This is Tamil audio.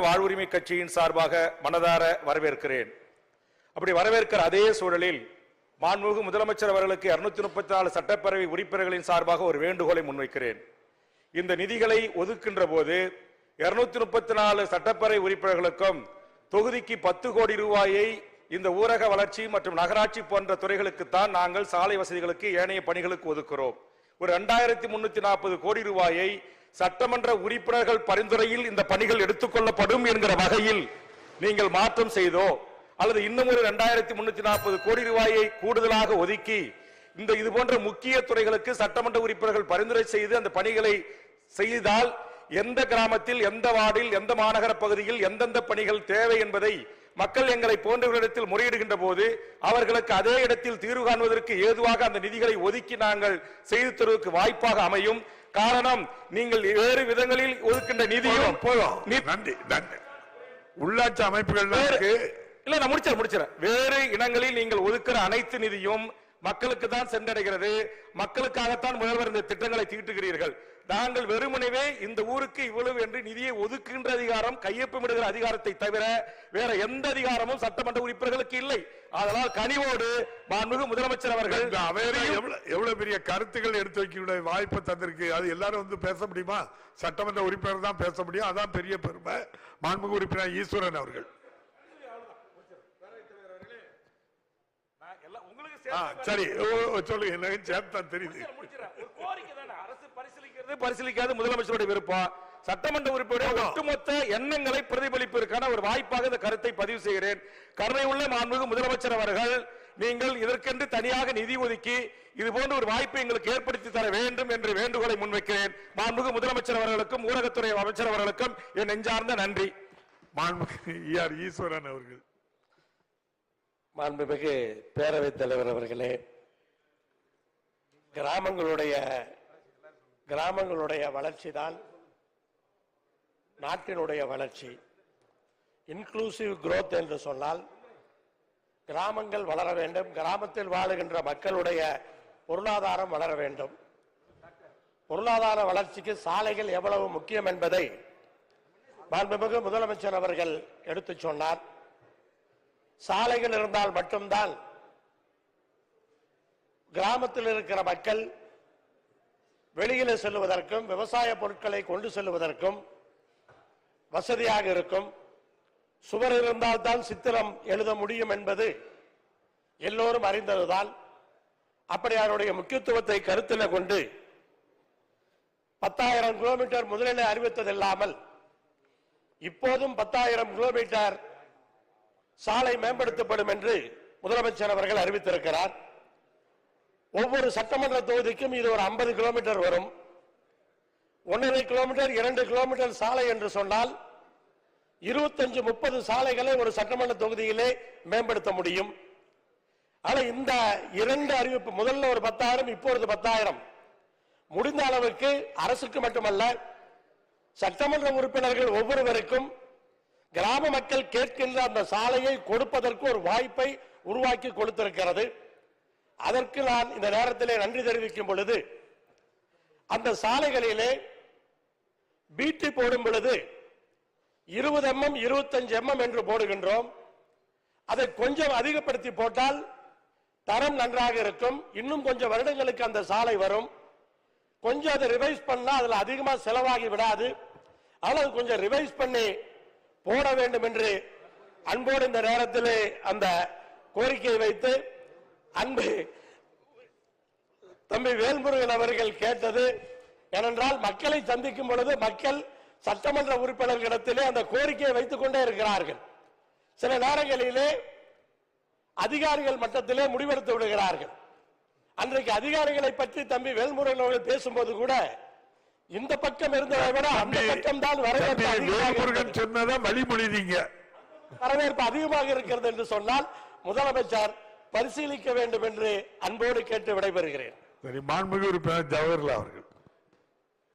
வாழ்வுரிமை கட்சியின் சார்பாக மனதார வரவேற்கிறேன். அப்படி வரவேற்கிற அதே சூழலில் மாண்புமிகு முதலமைச்சர் அவர்களுக்கு 234 சட்டப்பேரவை உறுப்பினர்களின் சார்பாக ஒரு வேண்டுகோளை முன்வைக்கிறேன். இந்த நிதிகளை ஒதுக்கின்ற போது 234 சட்டப்பேரவை உறுப்பினர்களுக்கும் தொகுதிக்கு 10 கோடி ரூபாயை இந்த ஊரக வளர்ச்சி மற்றும் நகராட்சி போன்ற துறைகளுக்குத்தான் நாங்கள் சாலை வசதிகளுக்கு ஏனைய பணிகளுக்கு ஒதுக்குறோம். ஒரு 2340 கோடி ரூபாயை சட்டமன்ற உறுப்பினர்கள் பரிந்துரையில் இந்த பணிகள் எடுத்துக்கொள்ளப்படும் என்கிற வகையில் நீங்கள் மாற்றம் செய்தோ அல்லது இன்னும் ஒரு 2340 கோடி ரூபாயை கூடுதலாக ஒதுக்கி இந்த இது போன்ற முக்கிய துறைகளுக்கு சட்டமன்ற உறுப்பினர்கள் பரிந்துரை செய்து அந்த பணிகளை செய்தால் எந்த கிராமத்தில், எந்த வார்டில், எந்த மாநகர பகுதியில் எந்தெந்த பணிகள் தேவை என்பதை மக்கள் எங்களை போன்றவர்களிடத்தில் முறையிடுகின்ற போது அவர்களுக்கு அதே இடத்தில் தீர்வு காண்பதற்கு ஏதுவாக அந்த நிதிகளை ஒதுக்கி நாங்கள் செய்து தருவதற்கு வாய்ப்பாக அமையும். காரணம், நீங்கள் வேறு விதங்களில் ஒதுக்கின்ற நிதியும் உள்ளாட்சி அமைப்புகள் இல்ல, நான் முடிச்சிடறேன். வேறு இனங்களில் நீங்கள் ஒதுக்குற அனைத்து நிதியும் மக்களுக்கு தான் சென்றடைகிறது. மக்களுக்காகத்தான் முதல்வர் இந்த திட்டங்களை தீட்டுகிறீர்கள். நாங்கள் வெறுமனவே இந்த ஊருக்கு இவ்வளவு என்று நிதியை ஒதுக்குகின்ற அதிகாரம், கையொப்பமிடுகிற அதிகாரத்தை தவிர வேற எந்த அதிகாரமும் சட்டமன்ற உறுப்பினர்களுக்கு இல்லை. அதனால் கனிவோடு மாண்புமிகு முதலமைச்சர் அவர்கள் எவ்வளவு பெரிய கருத்துக்கள் எடுத்து வைக்க வாய்ப்பு தந்திருக்கு. அது எல்லாரும் வந்து பேச முடியுமா? சட்டமன்ற உறுப்பினர் தான் பேச முடியும். அதான் பெரிய பெருமை. மாண்புமிகு உறுப்பினர் ஈஸ்வரன் அவர்கள். சரி, சொல்லுங்க. சேர்த்தா தெரியுது. பரிசீலிக்காத முதலமைச்சருடைய விருப்பம். சட்டமன்ற உறுப்பினருடைய ஒட்டுமொத்த எண்ணங்களை பிரதிபலிப்பதற்கான ஒரு வாய்ப்பாக இந்த கருத்தை பதிவு செய்கிறேன். கருணை உள்ள மாண்புமிகு முதலமைச்சர் அவர்கள், நீங்கள் இதற்கென்று தனியாக நிதி ஒதுக்கி இது போன்ற ஒரு வாய்ப்பை எங்களுக்கு ஏற்படுத்தி தர வேண்டும் என்று வேண்டுகோளை முன்வைக்கிறேன். மாண்புமிகு முதலமைச்சர் அவர்களுக்கும் ஊரகத்துறை அமைச்சர் அவர்களுக்கும் என் நெஞ்சார்ந்த நன்றி. மாண்புமிகு ஈஸ்வரன் அவர்கள். மாண்புமிகு பேரவைத் தலைவர் அவர்களே, கிராமங்களுடைய வளர்ச்சி தான் நாட்டினுடைய வளர்ச்சி. இன்க்ளூசிவ் growth என்று சொன்னால் கிராமங்கள் வளர வேண்டும், கிராமத்தில் வாழுகின்ற மக்களுடைய பொருளாதாரம் வளர வேண்டும். பொருளாதார வளர்ச்சிக்கு சாலைகள் எவ்வளவு முக்கியம் என்பதை மாண்புமிகு முதலமைச்சர் அவர்கள் எடுத்துச் சொன்னார். சாலைகள் இருந்தால் மட்டும்தான் கிராமத்தில் இருக்கிற மக்கள் வெளியில செல்வதற்கும் விவசாய பொருட்களை கொண்டு செல்வதற்கும் வசதியாக இருக்கும். சுவர் இருந்தால் தான் சித்திரம் எழுத முடியும் என்பது எல்லோரும் அறிந்ததுதான். அப்படி அவருடைய முக்கியத்துவத்தை கருத்தில் கொண்டு 10,000 கிலோமீட்டர் முதலில் அறிவித்ததில்லாமல் இப்போதும் 10,000 கிலோமீட்டர் சாலை மேம்படுத்தப்படும் என்று முதலமைச்சர் அவர்கள் அறிவித்திருக்கிறார். ஒவ்வொரு சட்டமன்ற தொகுதிக்கும் இது ஒரு 50 கிலோமீட்டர் வரும். 1.5 கிலோமீட்டர் 2 கிலோமீட்டர் சாலை என்று சொன்னால் 25-30 சாலைகளை ஒரு சட்டமன்ற தொகுதியிலே மேம்படுத்த முடியும். ஆனால் இந்த 2 அறிவிப்பு, முதல்ல ஒரு 10,000, இப்பொழுது 10,000, முடிந்த அளவுக்கு அரசுக்கு மட்டுமல்ல சட்டமன்ற உறுப்பினர்கள் ஒவ்வொருவருக்கும் கிராம மக்கள் கேட்கின்ற அந்த சாலையை கொடுப்பதற்கு ஒரு வாய்ப்பை உருவாக்கி கொடுத்திருக்கிறது. அதற்கு நான் இந்த நேரத்திலே நன்றி தெரிவிக்கும் பொழுது, அந்த சாலைகளிலே பீட்டி போடும் பொழுது 20 mm 25 mm என்று போடுகின்றோம். அதை கொஞ்சம் அதிகப்படுத்தி போட்டால் தரம் நன்றாக இருக்கும். இன்னும் கொஞ்சம் வருடங்களுக்கு அந்த சாலை வரும். கொஞ்சம் அதை ரிவைஸ் பண்ணா அதுல அதிகமா செலவாகி விடாது. ஆனால் கொஞ்சம் ரிவைஸ் பண்ணி போட வேண்டும் என்று அன்போடு இந்த நேரத்தில் அந்த கோரிக்கையை வைத்து, அன்பு தம்பி வேல்முருகன் அவர்கள் கேட்டது ஏனென்றால் மக்களை சந்திக்கும் பொழுது மக்கள் சட்டமன்ற உறுப்பினர்களிடத்திலே அந்த கோரிக்கையை வைத்துக் கொண்டே இருக்கிறார்கள். சில நேரங்களிலே அதிகாரிகள் மட்டத்திலே முடிவெடுத்து விடுகிறார்கள். அன்றைக்கு அதிகாரிகளை பற்றி தம்பி வேல்முருகன் அவர்கள் பேசும்போது கூட இந்த பக்கம் இருந்ததை விட அந்த பக்கம் தான் வரவேற்பு அதிகமாக இருக்கிறது என்று சொன்னால் முதலமைச்சர் பரிசீலிக்க வேண்டும் என்று அன்போடு கேட்டு விடைபெறுகிறேன். சரி, மாண்புமிகு உறுப்பினர் ஜவஹர்லால் அவர்கள்.